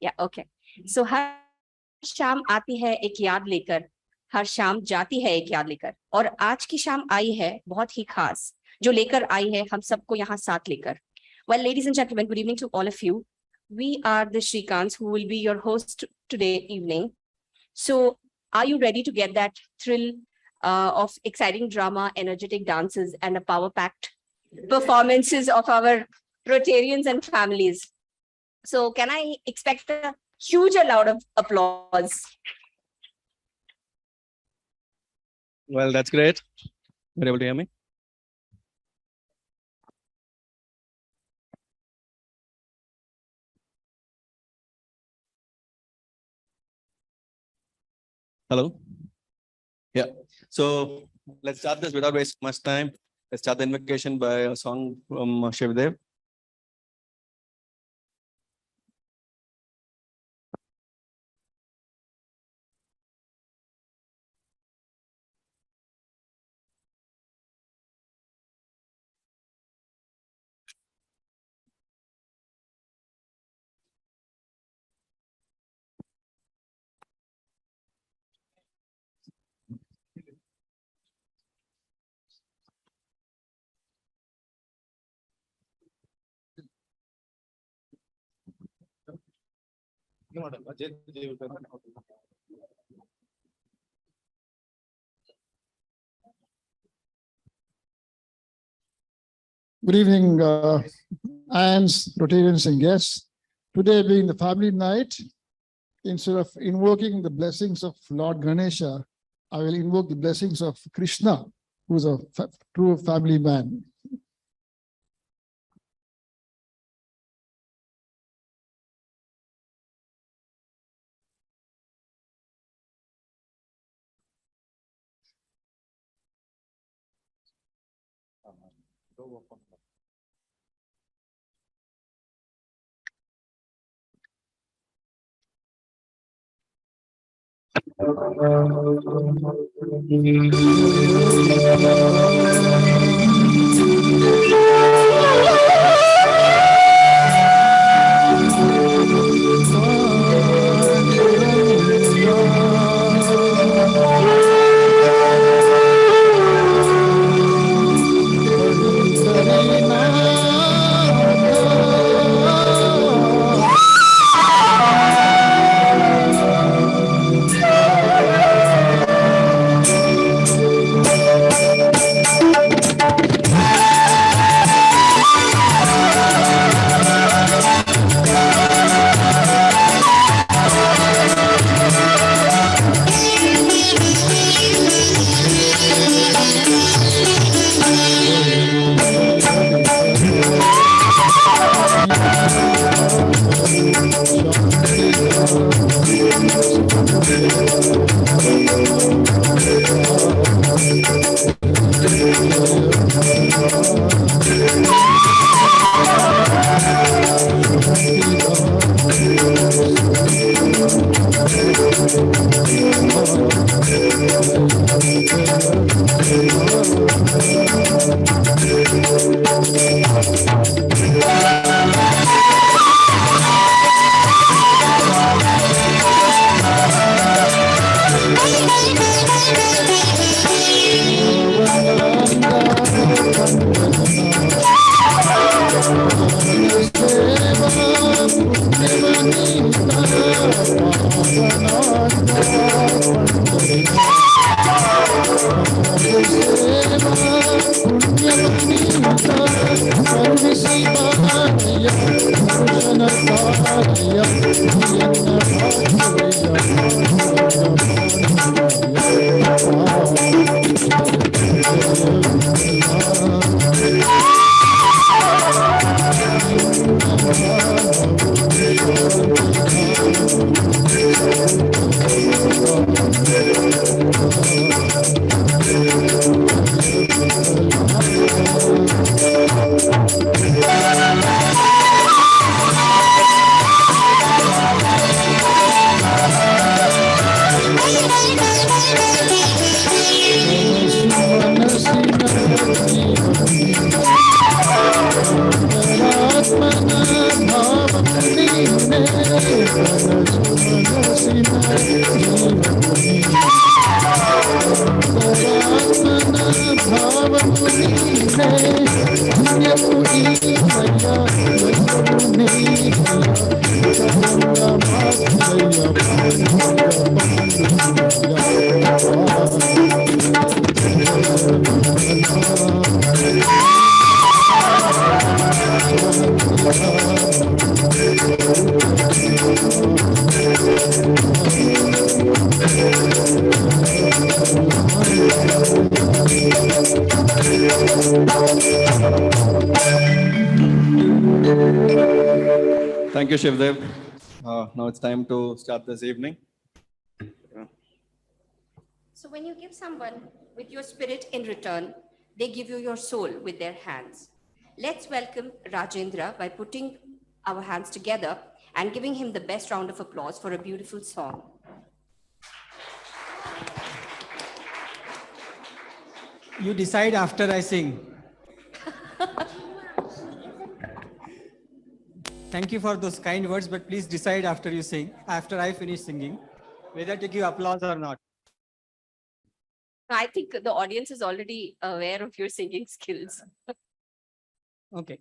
Yeah, okay. So हर शाम आती है एक याद लेकर, हर शाम जाती है एक याद लेकर, और आज की शाम आई है बहुत ही खास, जो लेकर आई है हम सबको यहाँ साथ लेकर. Well, ladies and gentlemen, good evening to all of you. We are the Shrikants who will be your host today evening. So, are you ready to get that thrill of exciting drama, energetic dances, and a power-packed performances of our Rotarians and families? So, can I expect a huge amount of applause? Well, that's great. You're able to hear me? Hello? Yeah. So let's start this without wasting much time. Let's start the invocation by a song from Shivdev. Good evening, Ions, Rotarians, and guests. Today being the family night, instead of invoking the blessings of Lord Ganesha, I will invoke the blessings of Krishna, who is a true family man. Thank you, Shivdev. Now it's time to start this evening. So when you give someone with your spirit in return, they give you your soul with their hands. Let's welcome Rajendra by putting our hands together and giving him the best round of applause for a beautiful song. You decide after I sing. Thank you for those kind words, but please decide after you sing, after I finish singing, whether to give applause or not. I think the audience is already aware of your singing skills. Okay.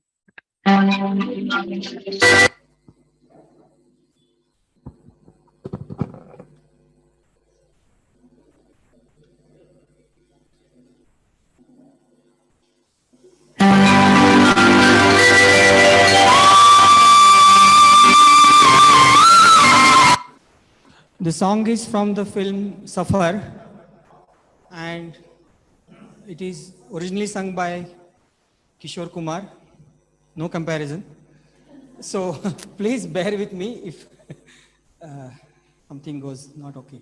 The song is from the film Safar, and it is originally sung by Kishore Kumar. No comparison. So please bear with me if something goes not okay.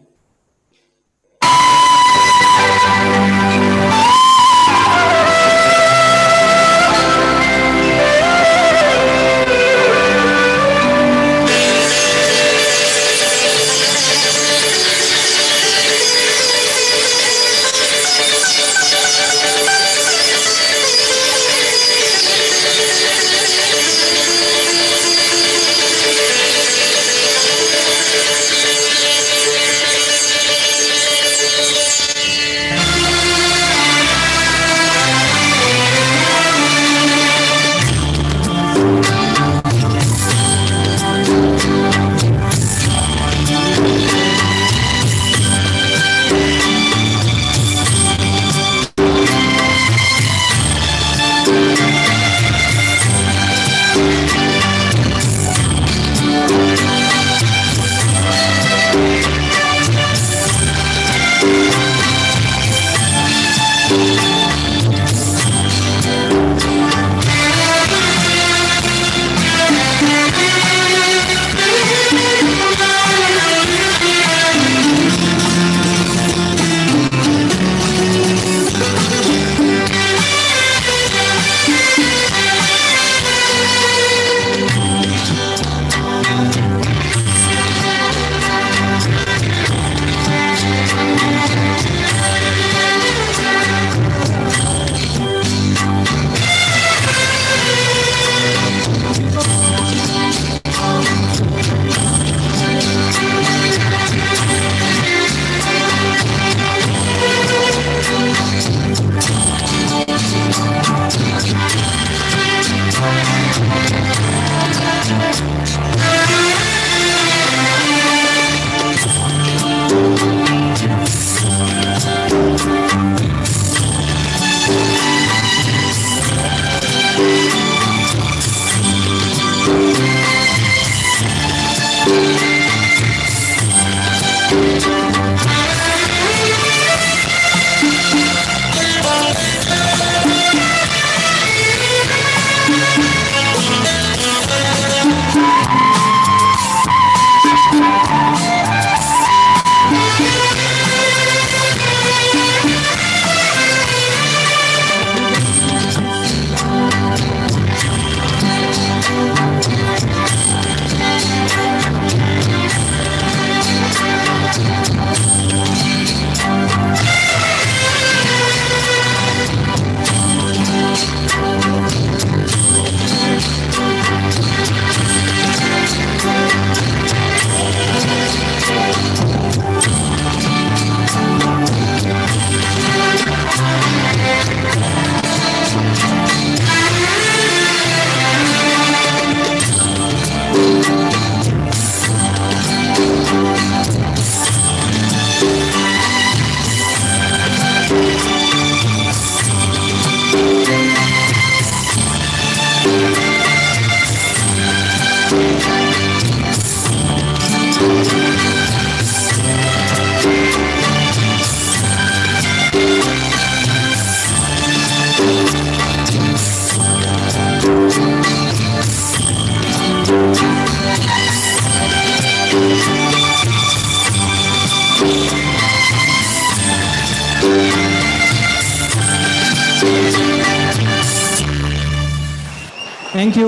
Thank you.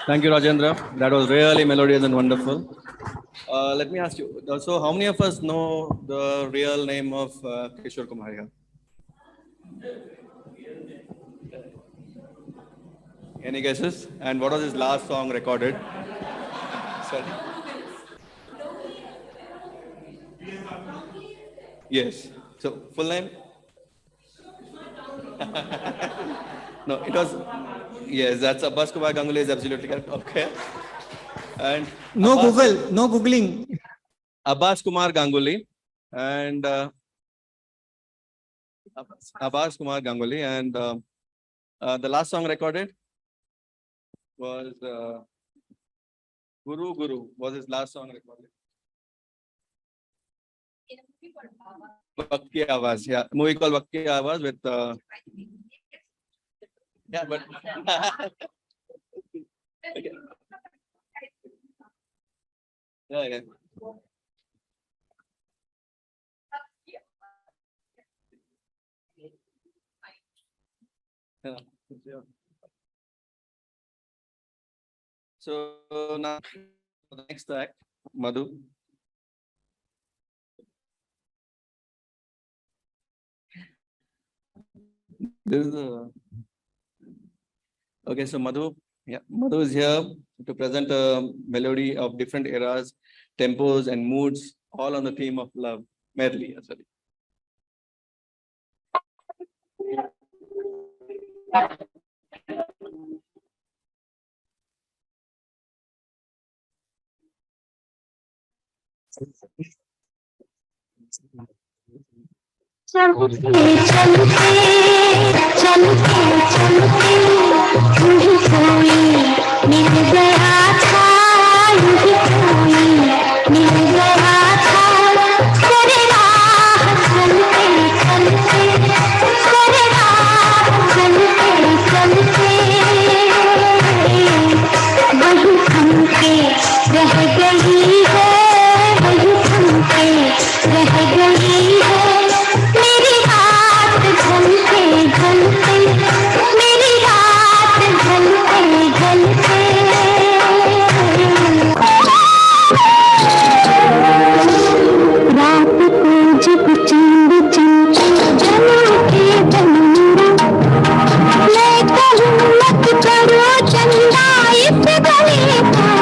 Thank you, Rajendra. That was really melodious and wonderful. Let me ask you, so how many of us know the real name of Kishore Kumar here? Any guesses? And what was his last song recorded? Sorry. Yes. So, full name? No, it was, yes, that's Abbas Kumar Ganguly is absolutely correct. Okay. And No Abbas- Google, no Googling. Abbas Kumar Ganguly and Abbas Kumar Ganguly and the last song recorded was Guru Guru was his last song recorded. Waqt Ki Awaaz, yeah, movie called Waqt Ki Awaaz with yeah, but okay. Yeah. Yeah. So now the next act, Madhu. This is okay. So Madhu, yeah, Madhu is here to present a melody of different eras, tempos, and moods, all on the theme of love. Medley, sorry. चलते चलते चलते चलते मुझे कोई मिल गया था मुझे कोई मिल गया था तेरे राह चलते चलते तेरे राह चलते चलते वही थम के रह गई है वही थम के रह गई है मेरी रात ढलते ढलते मेरी रात ढलते ढलते रात को जब चंद चमके जला के बनूंगा मैं कहूँ मत करो चंदा इस गली का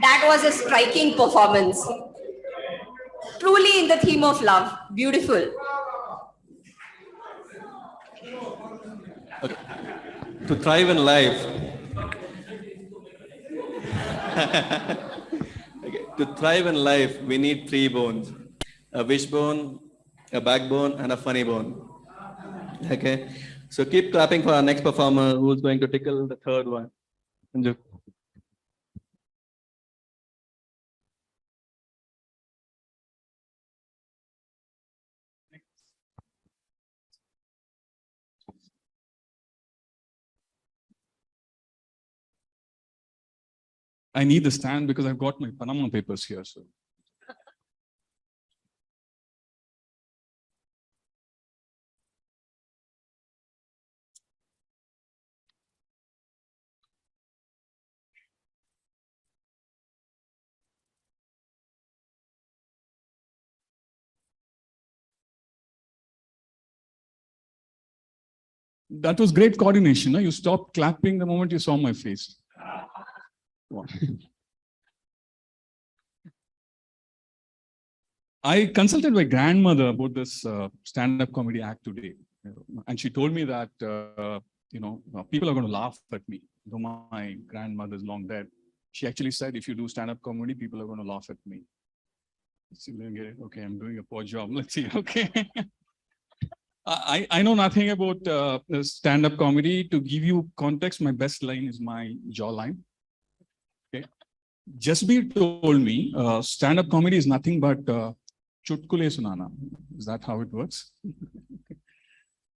That was a striking performance. Truly in the theme of love. Beautiful. Okay. To thrive in life, okay. To thrive in life, we need 3 bones: a wishbone, a backbone, and a funny bone. Okay. So keep clapping for our next performer, who's going to tickle the 3rd one. Sanju. I need the stand because I've got my Panama papers here. So. That was great coordination. You stopped clapping the moment you saw my face. Wow. I consulted my grandmother about this stand-up comedy act today. And she told me that, people are going to laugh at me. Though my grandmother is long dead. She actually said, if you do stand-up comedy, people are going to laugh at me. Okay, I'm doing a poor job. Let's see. Okay. I know nothing about stand-up comedy. To give you context, my best line is my jawline. Okay. Jasbir told me stand-up comedy is nothing but chutkule sunana. Is that how it works?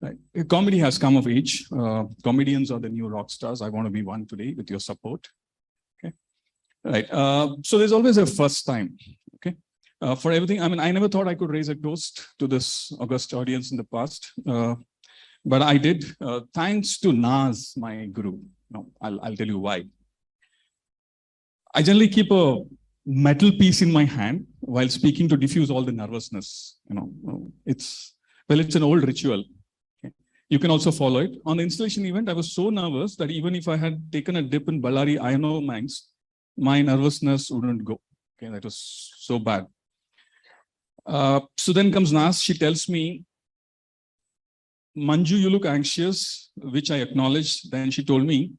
Right. Comedy has come of age. Comedians are the new rock stars. I want to be one today with your support. Okay. Right. So there's always a first time. Okay. For everything, I never thought I could raise a toast to this august audience in the past, but I did. Thanks to Naz, my guru. No, I'll tell you why. I generally keep a metal piece in my hand while speaking to diffuse all the nervousness. It's an old ritual. Okay. You can also follow it. On the installation event, I was so nervous that even if I had taken a dip in Ballari iron ore mines, my nervousness wouldn't go. Okay, that was so bad. So then comes Nas. She tells me, Manju, you look anxious, which I acknowledged. Then she told me,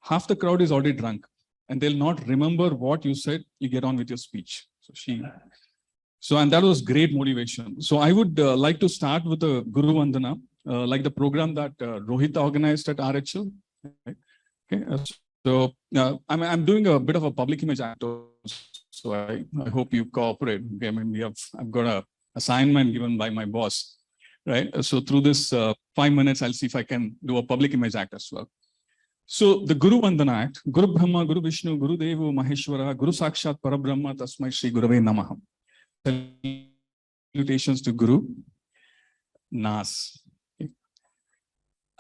half the crowd is already drunk and they'll not remember what you said. You get on with your speech. And that was great motivation. So I would like to start with a Guru Vandana, like the program that Rohit organized at RHL. Okay. I'm doing a bit of a public image act. So I hope you cooperate. Okay. I've got an assignment given by my boss, right? So through this 5 minutes, I'll see if I can do a public image act as well. So the Guru Vandana Act, Guru Brahma, Guru Vishnu, Guru Devu, Maheshwara, Guru Sakshat Parabrahma, Tasmai Shri Gurave Namah. Salutations to Guru Nas.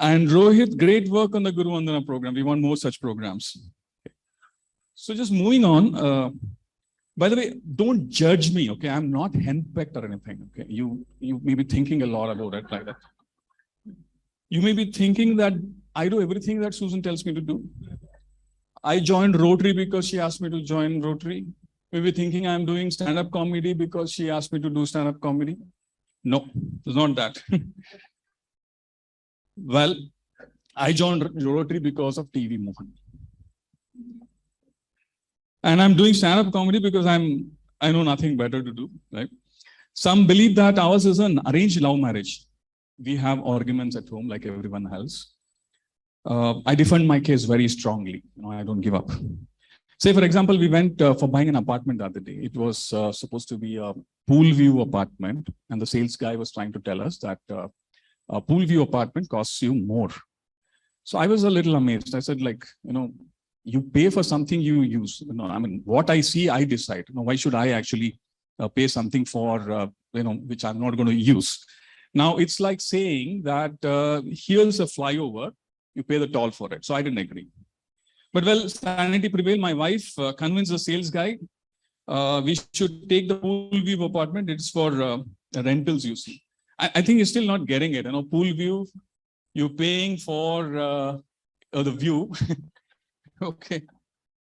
And Rohit, great work on the Guru Vandana program. We want more such programs. So just moving on. By the way, don't judge me, okay? I'm not henpecked or anything, okay? You may be thinking a lot about it like that. You may be thinking that I do everything that Susan tells me to do. I joined Rotary because she asked me to join Rotary. Maybe thinking I'm doing stand-up comedy because she asked me to do stand-up comedy. No, it's not that. Well, I joined Rotary because of TV Mohan. And I'm doing stand-up comedy because I know nothing better to do, right? Some believe that ours is an arranged love marriage. We have arguments at home like everyone else. I defend my case very strongly. I don't give up. Say, for example, we went for buying an apartment the other day. It was supposed to be a pool view apartment. And the sales guy was trying to tell us that a pool view apartment costs you more. So I was a little amazed. I said, like, you pay for something you use. I mean, what I see, I decide. Why should I actually pay something for, which I'm not going to use? Now, it's like saying that here's a flyover, you pay the toll for it. So I didn't agree. But well, sanity prevailed. My wife convinced the sales guy, we should take the pool view apartment. It's for rentals, you see. I think you're still not getting it. Pool view, you're paying for the view. Okay.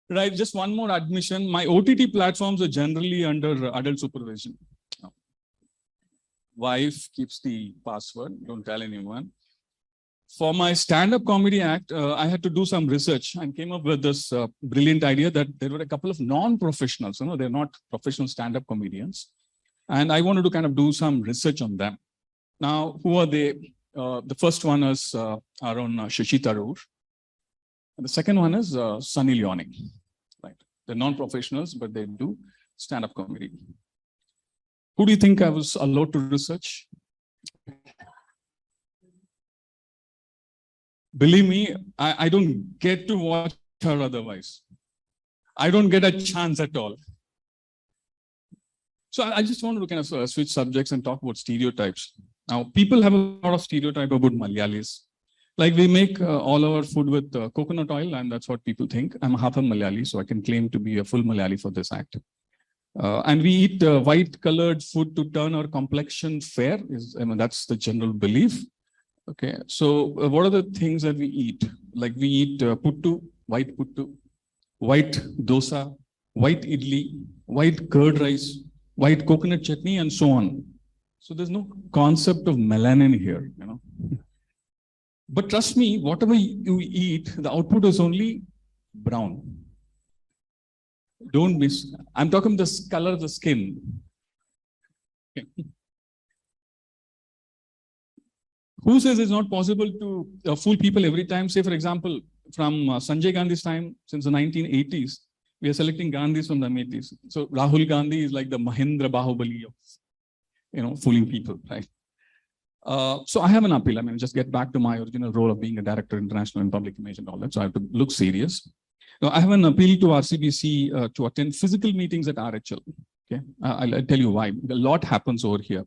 Right. Just one more admission. My OTT platforms are generally under adult supervision. Wife keeps the password. Don't tell anyone. For my stand-up comedy act, I had to do some research and came up with this brilliant idea that there were a couple of non-professionals. They're not professional stand-up comedians. And I wanted to kind of do some research on them. Now, who are they? The first one is Arun Shashi Tharoor. And the second one is Sunny Leone. Right. They're non-professionals, but they do stand-up comedy. Who do you think I was allowed to research? Believe me, I don't get to watch her otherwise. I don't get a chance at all. So I just wanted to kind of switch subjects and talk about stereotypes. Now, people have a lot of stereotype about Malayalis. Like we make all our food with coconut oil, and that's what people think. I'm half a Malayali, so I can claim to be a full Malayali for this act. And we eat white-colored food to turn our complexion fair. That's the general belief. Okay, so what are the things that we eat? Like we eat puttu, white dosa, white idli, white curd rice, white coconut chutney, and so on. So there's no concept of melanin here, But trust me, whatever you eat, the output is only brown. Don't miss. I'm talking the color of the skin. Okay. Who says it's not possible to fool people every time? Say, for example, from Sanjay Gandhi's time, since the 1980s, we are selecting Gandhis from the Ametis. So Rahul Gandhi is like the Mahindra Bahubali of, fooling people, right? So I have an appeal. Just get back to my original role of being a director, international and public image and all that. So I have to look serious. Now, I have an appeal to RCBC to attend physical meetings at RHL. Okay, I'll tell you why. A lot happens over here.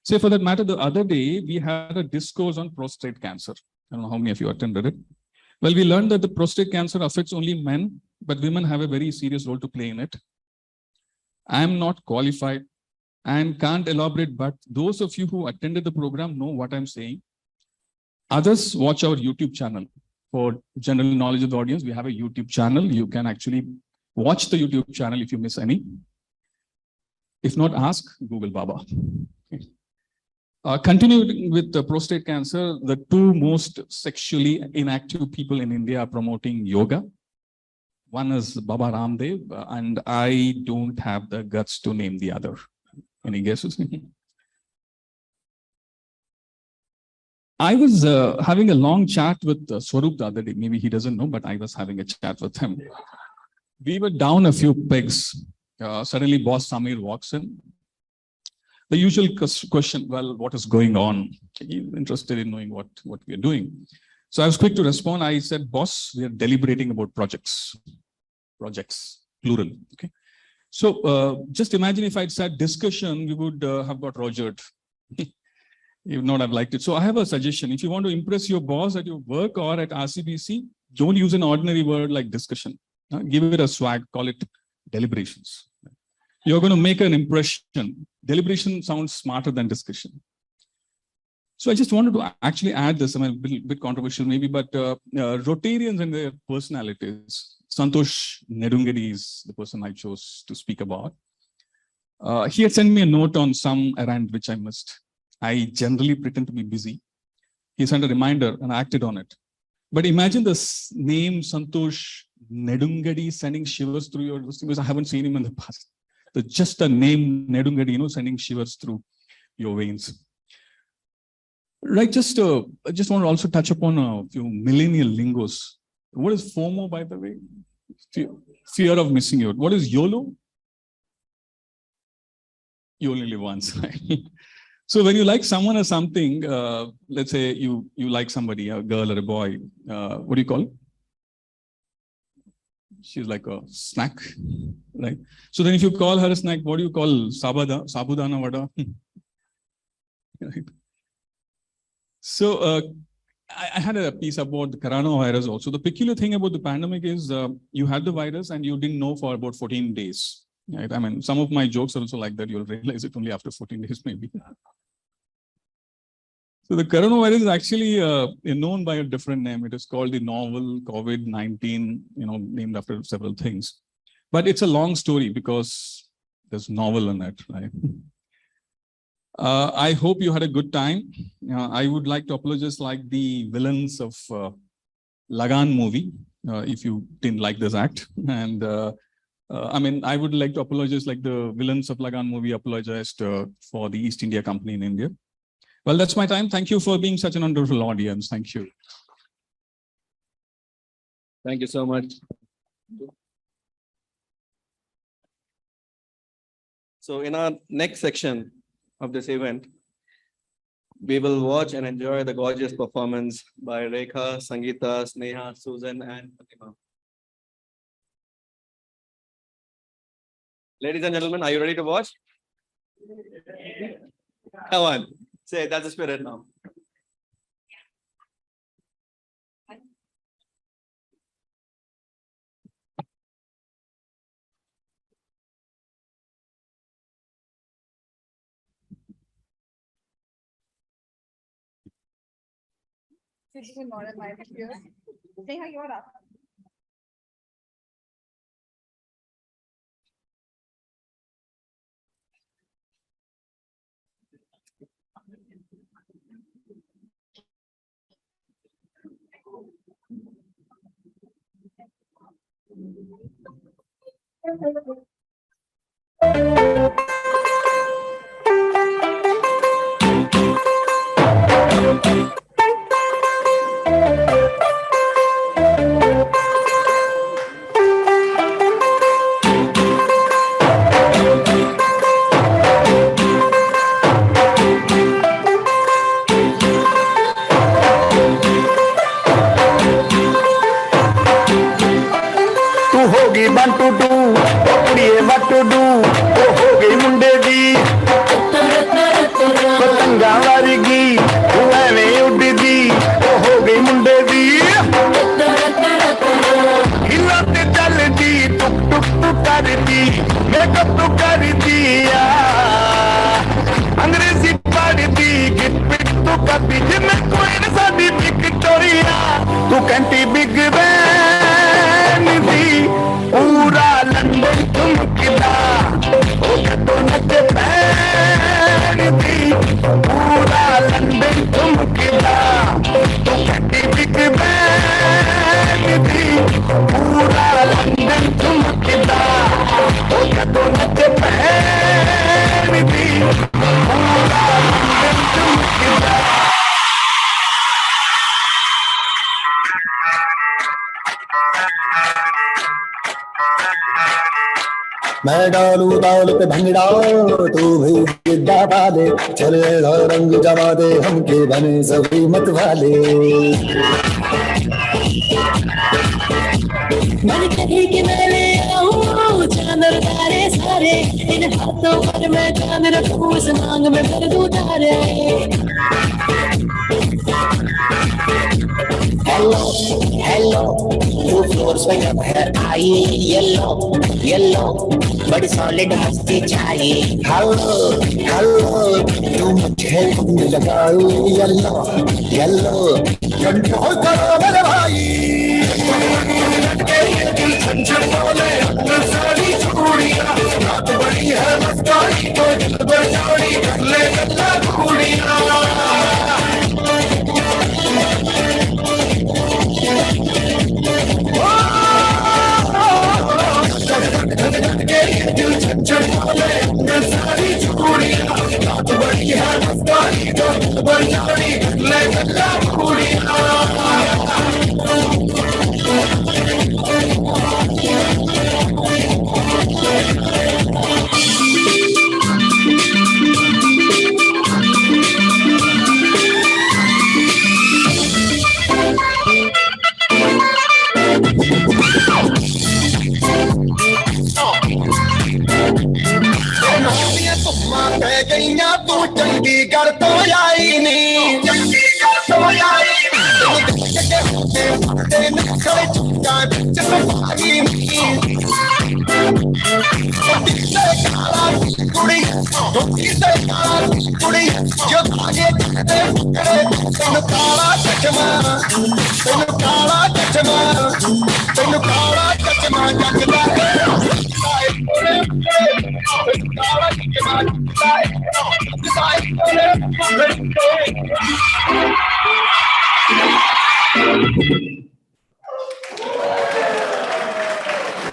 Say, for that matter, the other day, we had a discourse on prostate cancer. I don't know how many of you attended it. Well, we learned that the prostate cancer affects only men, but women have a very serious role to play in it. I am not qualified and can't elaborate, but those of you who attended the program know what I'm saying. Others watch our YouTube channel. For general knowledge of the audience, we have a YouTube channel. You can actually watch the YouTube channel if you miss any. If not, ask Google Baba. Okay. Continuing with the prostate cancer, the two most sexually inactive people in India are promoting yoga. One is Baba Ramdev, and I don't have the guts to name the other. Any guesses? I was having a long chat with Swarup the other day. Maybe he doesn't know, but I was having a chat with him. We were down a few pegs. Suddenly, boss Samir walks in. The usual question, well, what is going on? He's interested in knowing what we are doing. So I was quick to respond. I said, boss, we are deliberating about projects, plural. Okay. So just imagine if I'd said discussion, we would have got rogered. If not, I've liked it. So I have a suggestion. If you want to impress your boss at your work or at RCBC, don't use an ordinary word like discussion. Give it a swag, call it deliberations. You're going to make an impression. Deliberation sounds smarter than discussion. So I just wanted to actually add this, I mean, a bit controversial maybe, but Rotarians and their personalities. Santosh Nedungadi is the person I chose to speak about. He had sent me a note on some errand which I missed. I generally pretend to be busy. He sent a reminder and I acted on it. But imagine this name Santosh Nedungadi sending shivers through your, because I haven't seen him in the past. So just a name Nedungadi, sending shivers through your veins. Right, I just want to also touch upon a few millennial lingos. What is FOMO, by the way? Fear of missing out. What is YOLO? You only live once, right? So when you like someone or something, let's say you like somebody, a girl or a boy, what do you call it? She's like a snack, right? So then if you call her a snack, what do you call sabudana vada? Right? So I had a piece about the coronavirus also. The peculiar thing about the pandemic is you had the virus and you didn't know for about 14 days. Right? I mean, some of my jokes are also like that. You'll realize it only after 14 days, maybe. So the coronavirus is actually known by a different name. It is called the novel COVID-19, named after several things. But it's a long story because there's novel in it, right? I hope you had a good time. I would like to apologize like the villains of Lagan movie, if you didn't like this act. And I mean, I would like to apologize like the villains of Lagan movie apologized for the East India Company in India. Well, that's my time. Thank you for being such an wonderful audience. Thank you. Thank you so much. So in our next section of this event, we will watch and enjoy the gorgeous performance by Rekha, Sangeeta, Sneha, Susan, and Fatima. Ladies and gentlemen, are you ready to watch? Come on, say that's the spirit now. मैं डालू ताल पे भंगड़ा तू भी गिद्दा पा दे चलेगा रंग जमा दे हमके बने सभी मत वाले मन कहे कि मैं ले आऊं चांदर तारे सारे प्यारे इन हाथों पर मैं जान रखूं उस मांग में भर दूं तारे हेलो हेलो टू फ्लोर्स पे जब है आई येलो येलो बड़ी सॉलिड मस्ती चाहिए हेलो हेलो तू मुझे लगाई येलो येलो कंट्रोल करो मेरे भाई छन बोले सारी चूड़ियां रात बड़ी है मस्तानी तो दिल बजानी कर ले गल्ला कुड़ियां सारी चूड़ियां रात बड़ी है मस्तानी तो दिल बजानी कर ले गल्ला कुड़ियां गईया तू चंडीगढ़ तो आई नहीं चंडीगढ़ तो आई कुड़ी कुड़ी जो धागे तेन काला चचमा तेन काला चचमा तेन काला चचमा जगदा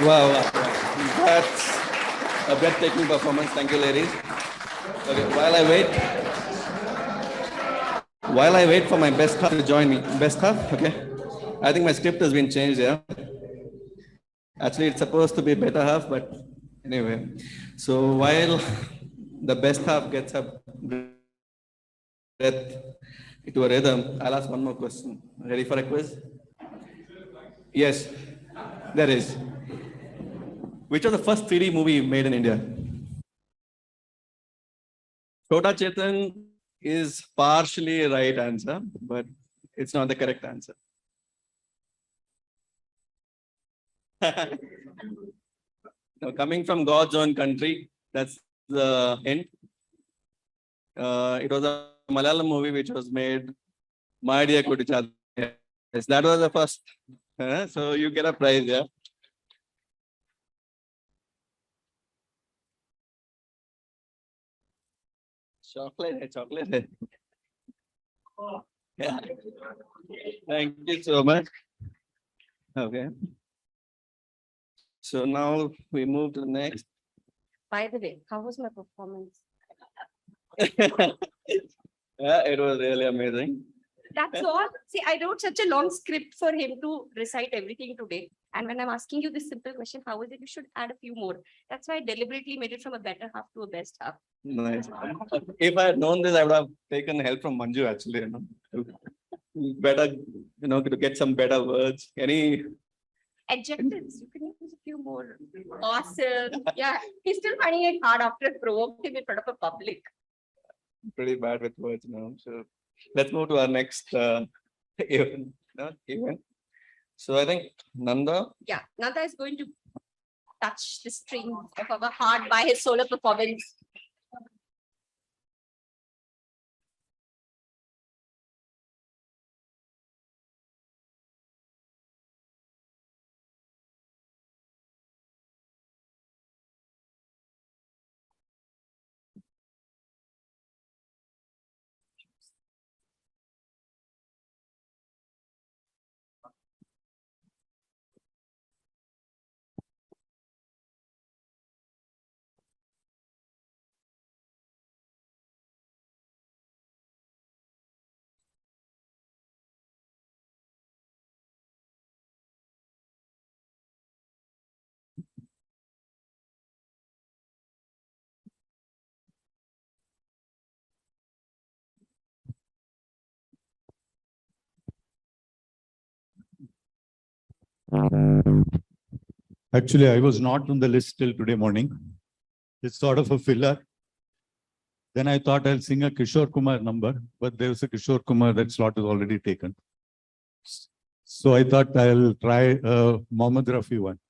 Wow, wow. That's a breathtaking performance. Thank you, ladies. Okay, while I wait for my best half to join me. Best half, okay. I think my script has been changed here. Actually, it's supposed to be better half, but anyway. So while the best half gets a breath into a rhythm, I'll ask one more question. Ready for a quiz? Yes, there is. Which was the first 3D movie made in India? Chota Chetan is partially right answer, but it's not the correct answer. Now, coming from God's own country, that's the hint. It was a Malayalam movie which was made, My Dear Kudichad. Yes, that was the first. So you get a prize, yeah. Chocolate. Yeah. Thank you so much. Okay. So now we move to the next. By the way, how was my performance? Yeah, it was really amazing. That's all. See, I wrote such a long script for him to recite everything today. And when I'm asking you this simple question, how is it? You should add a few more. That's why I deliberately made it from a better half to a best half. Nice. If I had known this, I would have taken help from Manju actually, Better, to get some better words. Any Adjectives, you can use a few more. Awesome. Yeah, he's still finding it hard after I provoked him in front of a public. pretty bad with words now. So let's move to our next event. So I think Nanda. Yeah, Nanda is going to touch the string of our heart by his solo performance. Actually, I was not on the list till today morning. It's sort of a filler. Then I thought I'll sing a Kishore Kumar number, but there's a Kishore Kumar, that slot is already taken. So I thought I'll try a Mohammed Rafi one.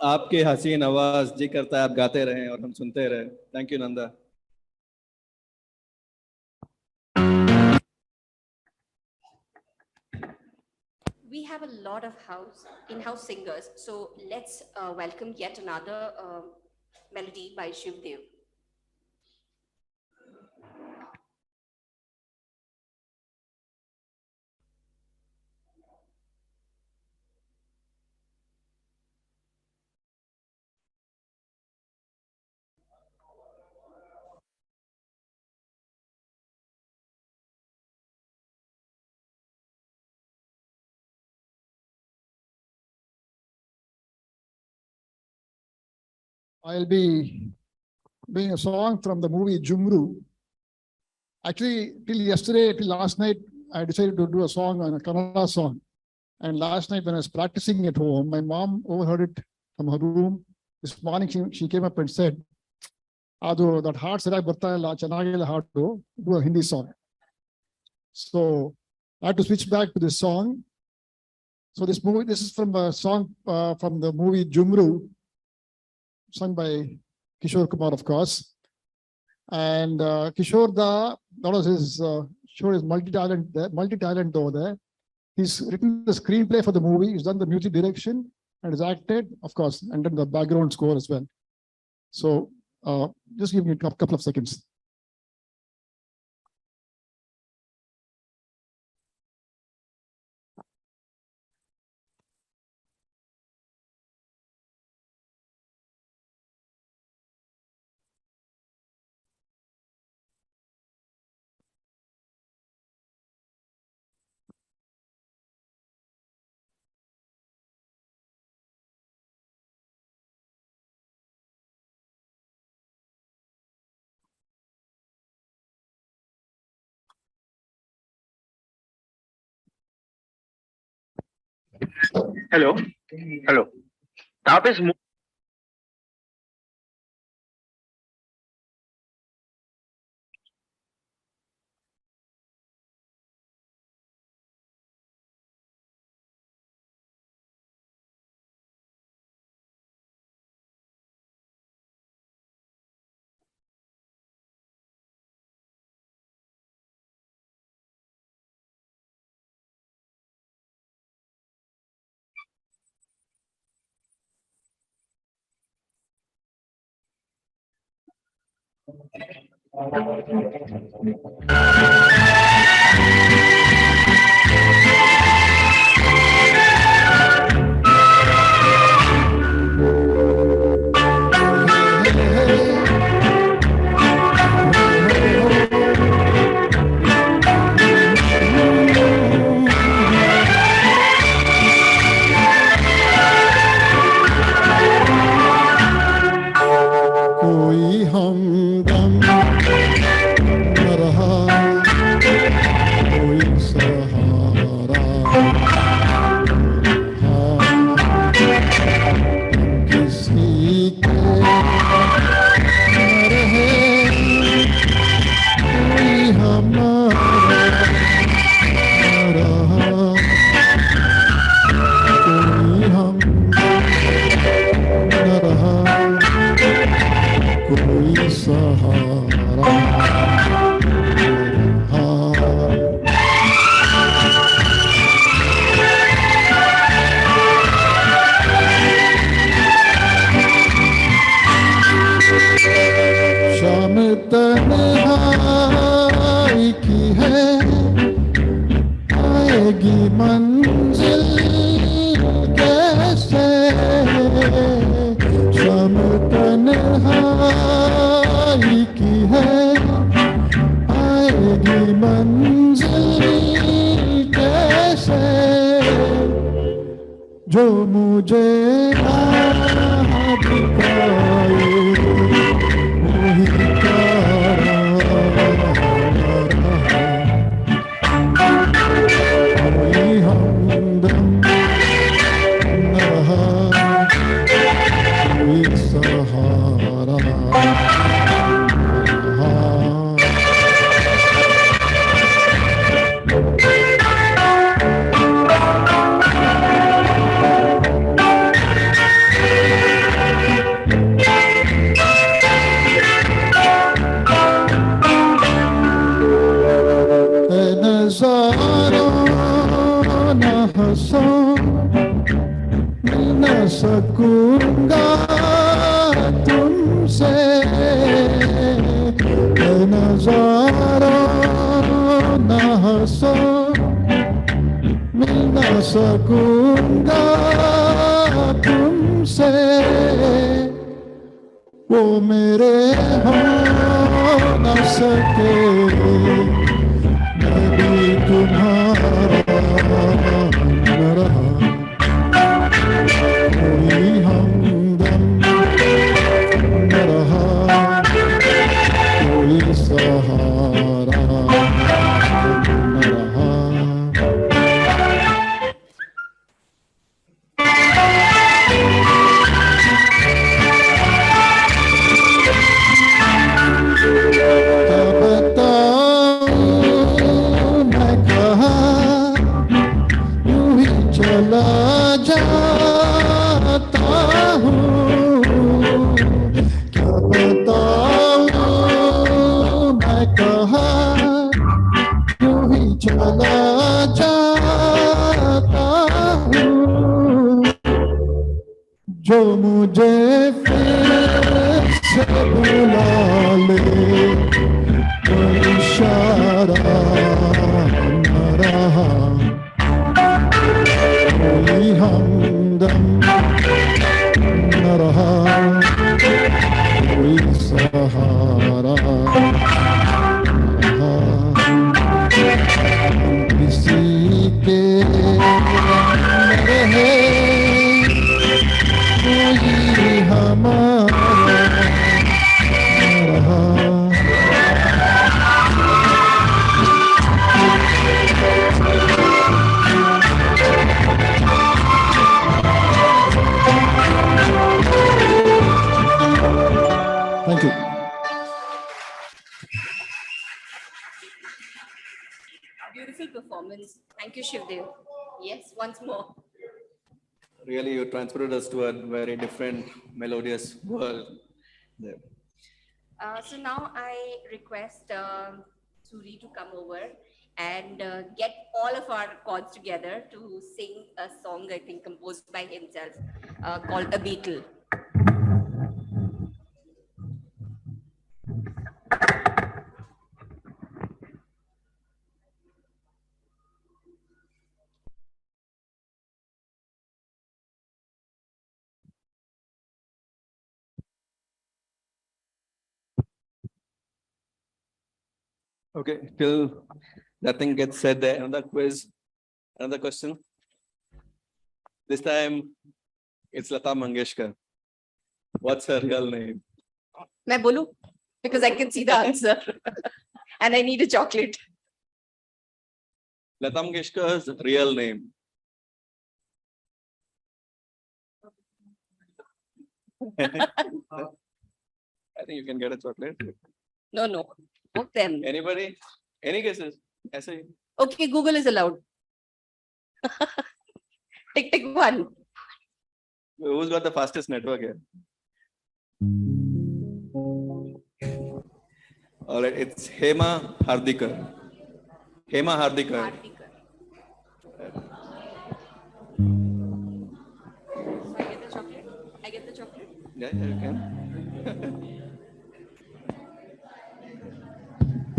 आपके हसीन आवाज जी करता है आप गाते रहें और हम सुनते रहें. Thank you Nanda. We have a lot of in-house singers, so let's welcome yet another melody by Shiv Dev. I'll be doing a song from the movie Jumru. Actually, till last night, I decided to do a song on a Kannada song. And last night when I was practicing at home, my mom overheard it from her room. This morning, she came up and said, Adu, that heart said I do a Hindi song. So I had to switch back to this song. So this is from a song from the movie Jumru, sung by Kishore Kumar, of course. And Kishore that was his multi-talent over there. He's written the screenplay for the movie, he's done the music direction, and has acted, of course, and done the background score as well. So just give me a couple of seconds. Hello. Hello. Top is कोई हमदम न रहा, कोई सहारा तन्हाई की है आएगी मंजिल कैसे शाम तन्हाई की है आएगी मंजिल कैसे जो मुझे राह दिखाए वही तारा कोई हमदम न रहा कोई सहारा न रहा न हंसो न सकूंगा तुमसे नजारो न हंसो मिल न सकूंगा तुमसे वो मेरे हो न सके तुम्हारा न रहा कोई हमदम न रहा कोई सहारा न रहा चला जाता हूँ क्या बताऊँ मैं कहाँ यूं ही चला जाता हूँ जो मुझे फिर से बुला ले वो इशारा न रहा कोई हमदम न रहा कोई सहारा न रहा किसी के रहे कोई हमारा न रहा Thank you. Beautiful performance. Thank you, Shivdev. Yes, once more. Really, you transported us to a very different melodious world there. So now I request Suri to come over and get all of our chords together to sing a song, I think, composed by himself called A Beetle. Okay, till nothing gets said there, another quiz, another question. This time, it's Lata Mangeshkar. What's her real name? मैं बोलूं? Because I can see the answer and I need a chocolate. Lata Mangeshkar's real name. I think you can get a chocolate. No. Both them. Anybody? Any guesses? Essay? Okay, Google is allowed. Tick one. Who's got the fastest network here? All right, it's Hema Hardikar. Hema Hardikar. So I get the chocolate? I get the chocolate? Yeah, you can.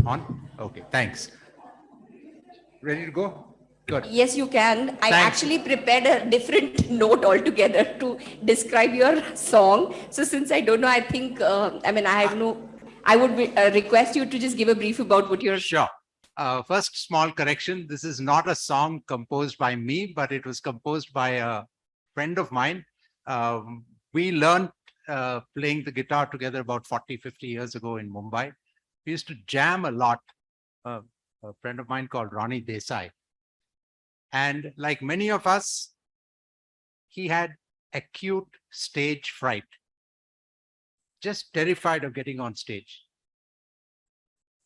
On? Okay, thanks. Ready to go? Good. Yes, you can. I Thanks. actually prepared a different note altogether to describe your song. So since I don't know, I think, I would request you to just give a brief about what you're. Sure. First, small correction. This is not a song composed by me, but it was composed by a friend of mine. We learned playing the guitar together about 40, 50 years ago in Mumbai. We used to jam a lot. A friend of mine called Ronnie Desai. And like many of us, he had acute stage fright, just terrified of getting on stage.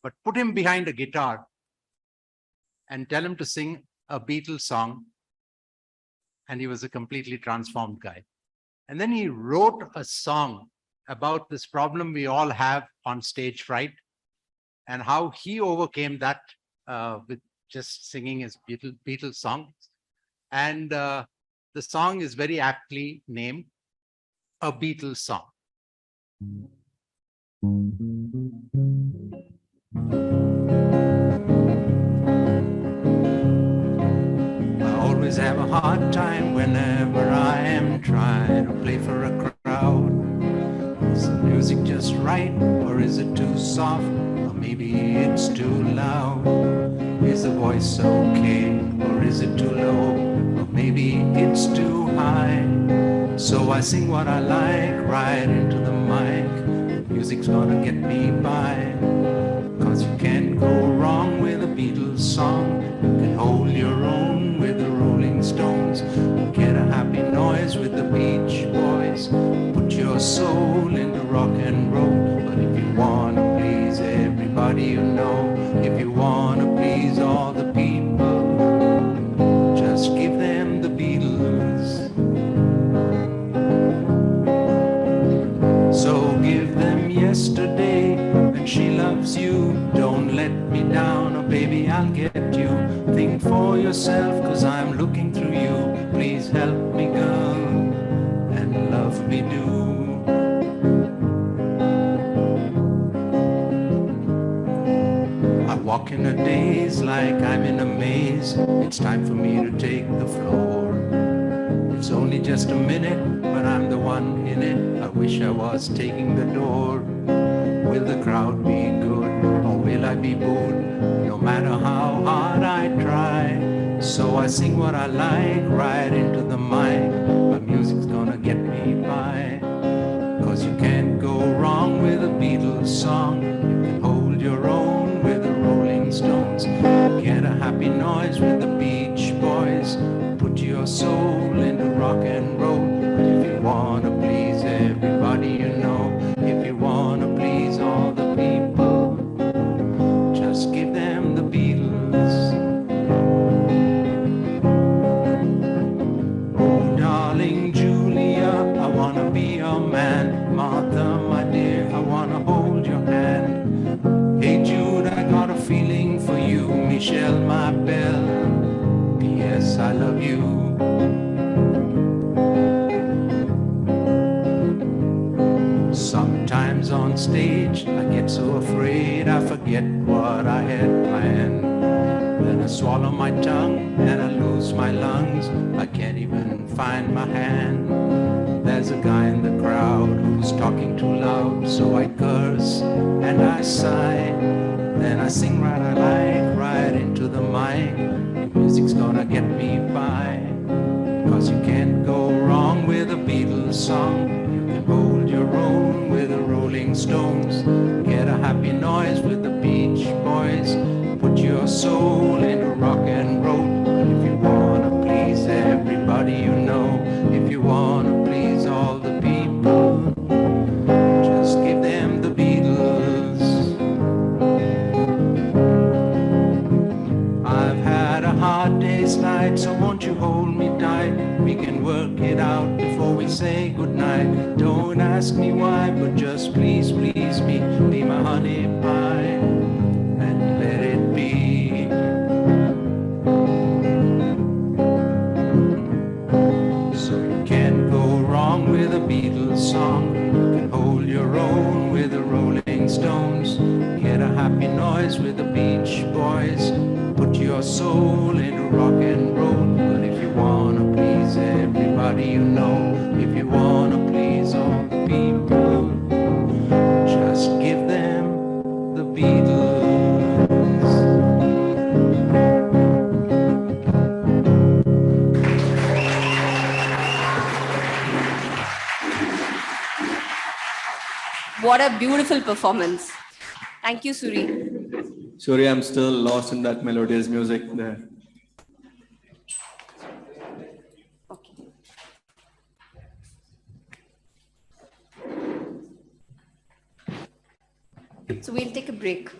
But put him behind a guitar and tell him to sing a Beatles song, and he was a completely transformed guy. And then he wrote a song about this problem we all have on stage fright and how he overcame that with just singing his Beatles songs. And the song is very aptly named A Beatles Song. I always have a hard time whenever I am trying to play for a crowd. Is the music just right, or is it too soft, or maybe it's too loud? Is the voice okay, or is it too low, or maybe it's too high? So I sing what I like right into the mic. Music's gonna get me by, 'cause you can't go wrong with a Beatles song. You can hold your own with the Rolling Stones. Get a happy noise with the Beach Boys. Put your soul into rock and roll. But if you wanna please everybody you know, if you wanna please all the people, just give them the Beatles. So give them Yesterday, and She Loves You. Don't let me down, oh baby, I'll get you. Think for yourself, 'cause I'm looking through you. Please help me, girl, and love me do. I walk in a daze like I'm in a maze. It's time for me to take the floor. It's only just a minute, but I'm the one in it. I wish I was taking the door. Will the crowd be good, or will I be booed? No matter how hard I try. So I sing what I like right into the mic. My music's gonna get me by, 'cause you can't go wrong with a Beatles song. You can hold your own with the Rolling Stones. Get a happy noise with the Beach Boys. Put your soul into rock and roll. But if you wanna please everybody you know, if you wanna please all the people, just give them the Beatles. Oh, darling Julia, I wanna be your man. Martha, my dear, I wanna hold your hand. Hey Jude, I got a feeling for you. Michelle, my belle, P.S. I love you. Sometimes on stage I get so afraid I forget what I had planned. Then I swallow my tongue and I lose my lungs. I can't even find my hand. There's a guy in the crowd who's talking too loud, so I curse and I sigh. Then I sing what I like right into the mic. The music's gonna get me by, 'cause you can't go wrong with a Beatles song. You can hold your own with the Rolling Stones. Get a happy noise with the Beach Boys. Put your soul into rock and roll. If you wanna please everybody you know, if you wanna please all the people, just give them the Beatles. I've had a hard day's night, so won't you hold me tight? We can work it out before we say goodnight. Don't ask me why, but just please, please be my honey pie, and let it be. So you can't go wrong with a Beatles song. You can hold your own with the Rolling Stones. Get a happy noise with the Beach Boys. Put your soul into rock and roll. But if you wanna please everybody you know, if you wanna please all the people, just give them the Beatles. What a beautiful performance. Thank you, Suri. Sorry, I'm still lost in that melodious music there. Okay. So we'll take a break.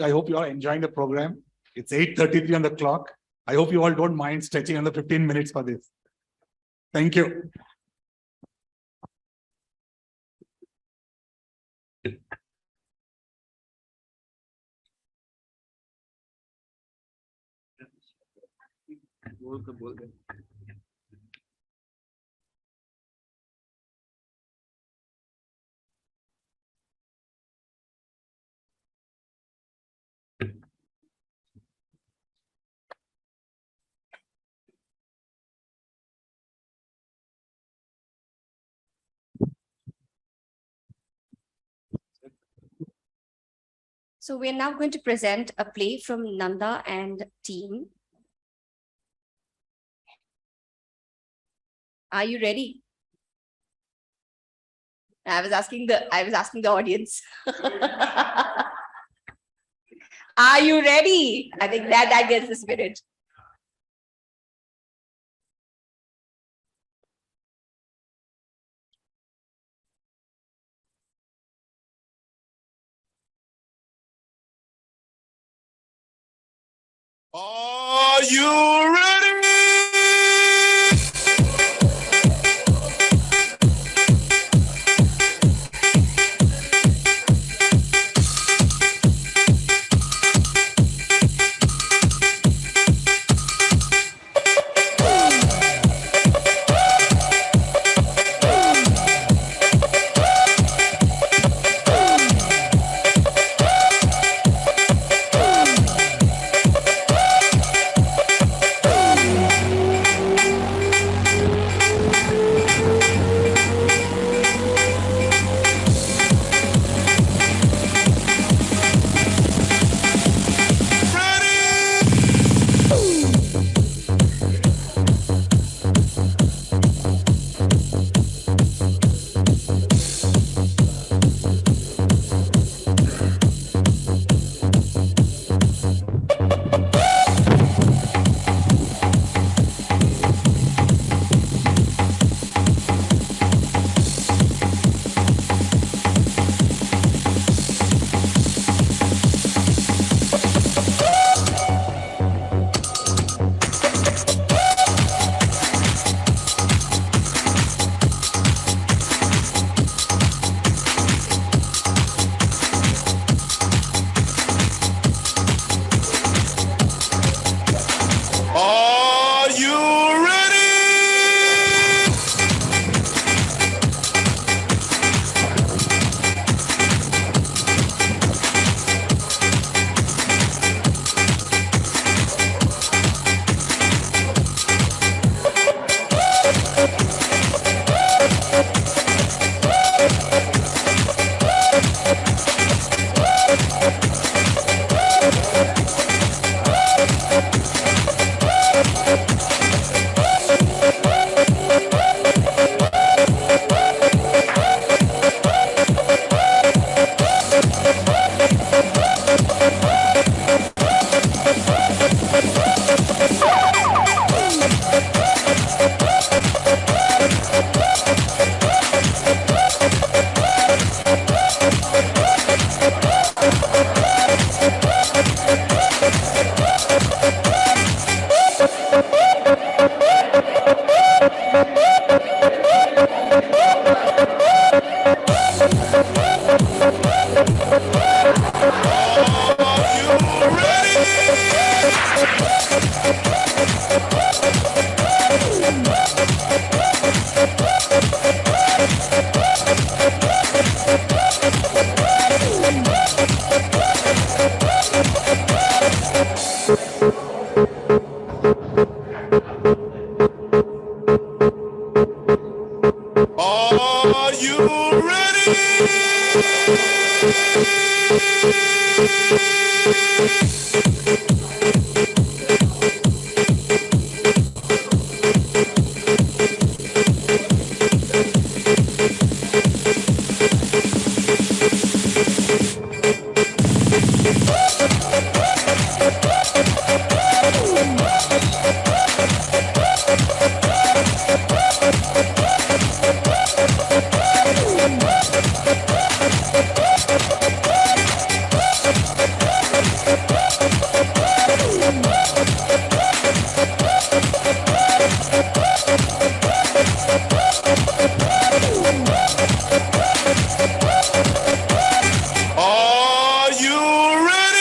I hope you are enjoying the program. It's 8:33 on the clock. I hope you all don't mind stretching another 15 minutes for this. Thank you. So we're now going to present a play from Nanda and team. Are you ready? I was asking the audience. Are you ready? I think that gets the spirit. Are you ready? Are you ready? Are you ready?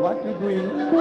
What you doing?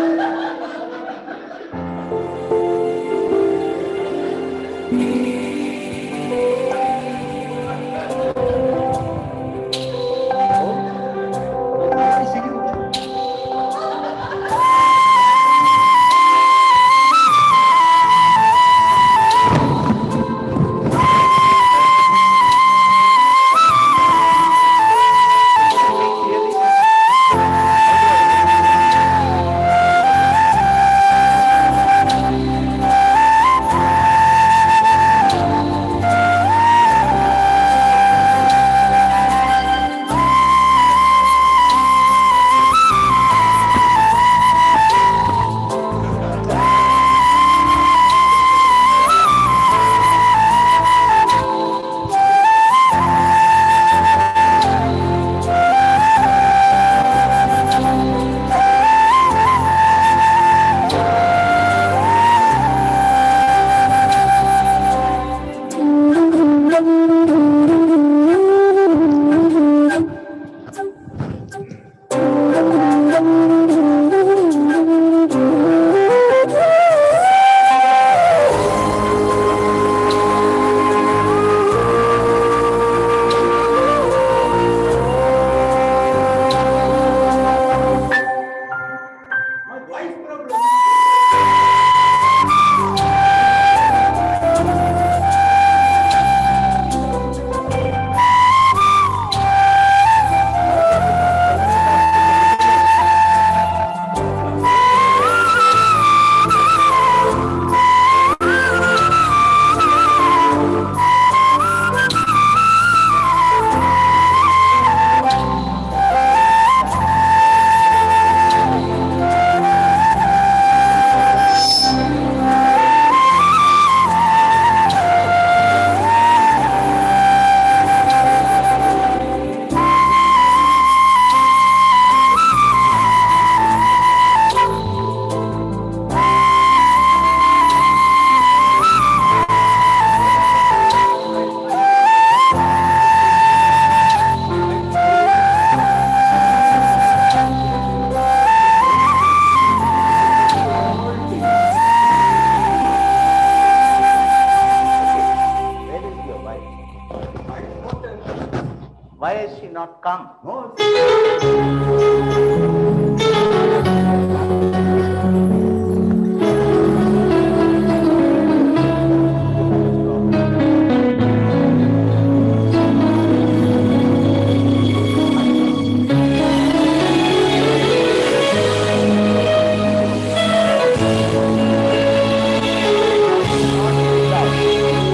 not come. No.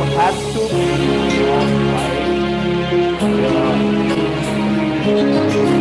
You have to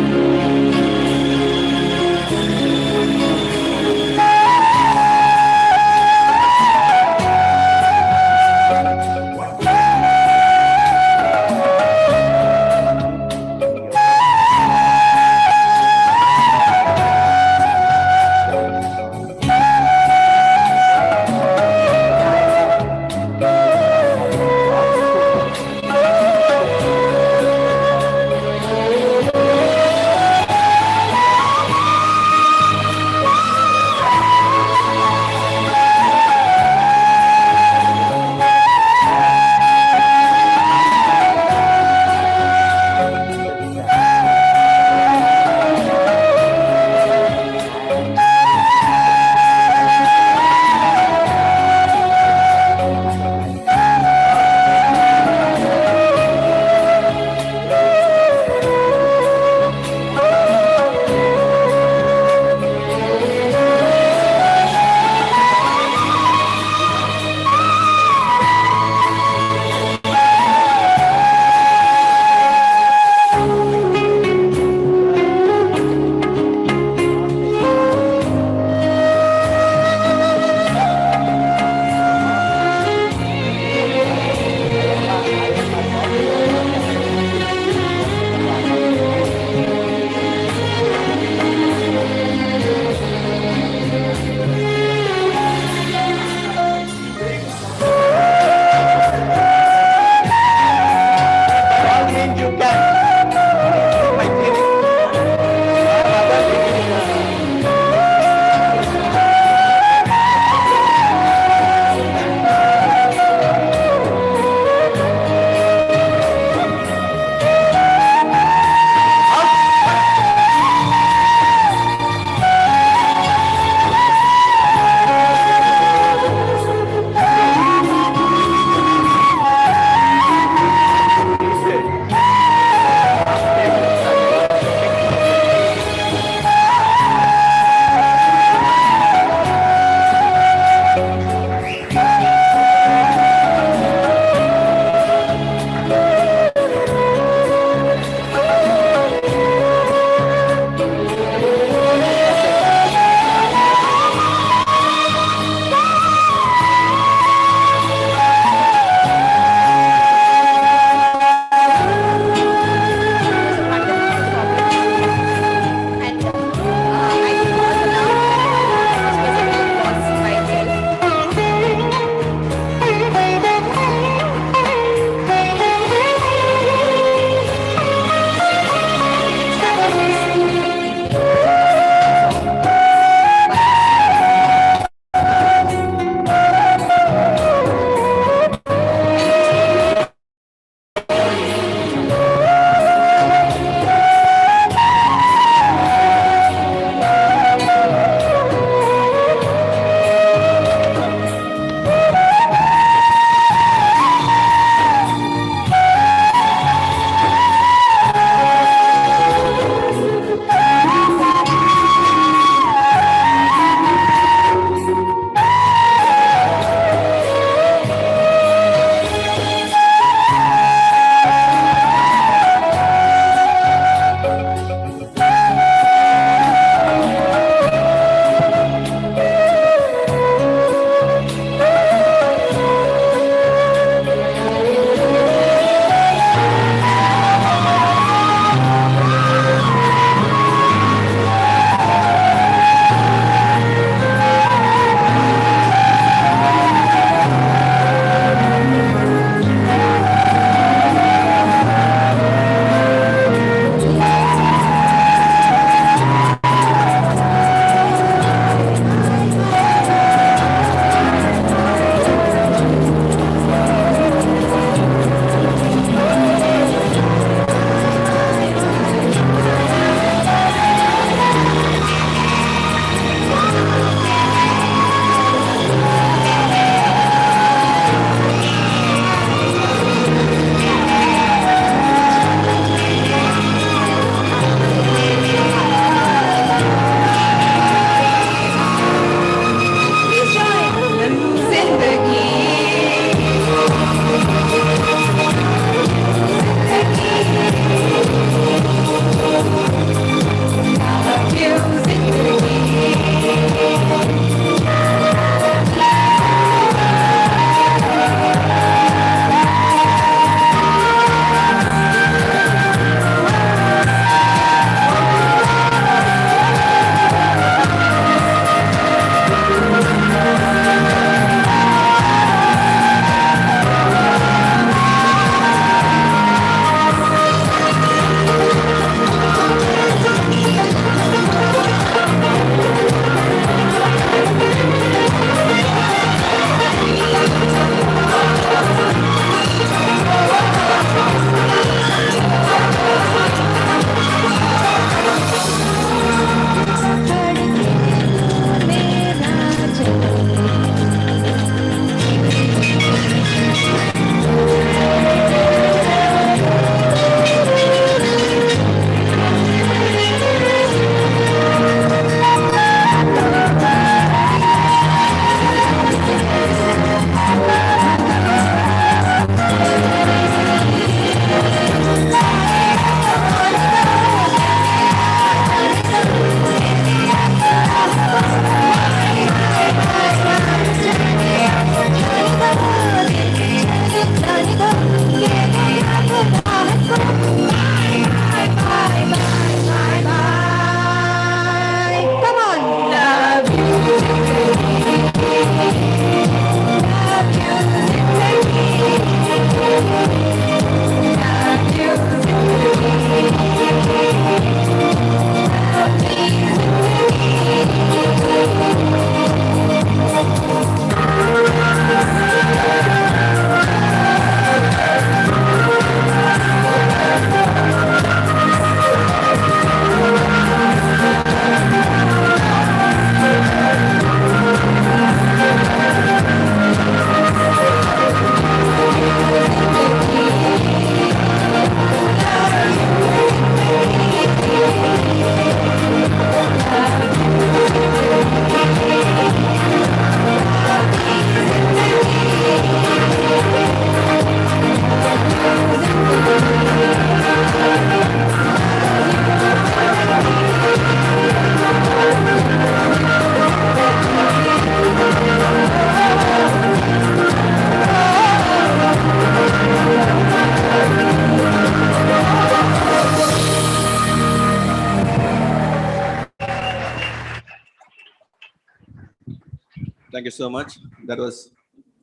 Thank you so much. That was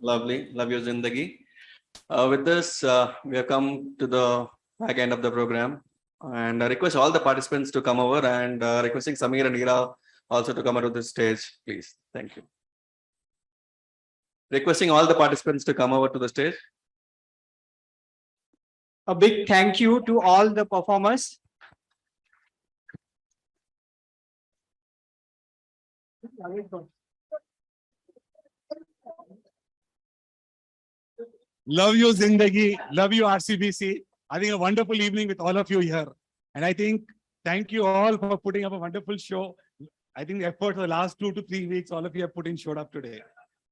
lovely. Love your Zindagi. With this, we have come to the back end of the program. And I request all the participants to come over and requesting Samir and Hira also to come over to the stage, please. Thank you. Requesting all the participants to come over to the stage. A big thank you to all the performers. Love you, Zindagi. Love you, RCBC. I think a wonderful evening with all of you here. And I think, thank you all for putting up a wonderful show. I think the effort for the last 2 to 3 weeks, all of you have showed up today.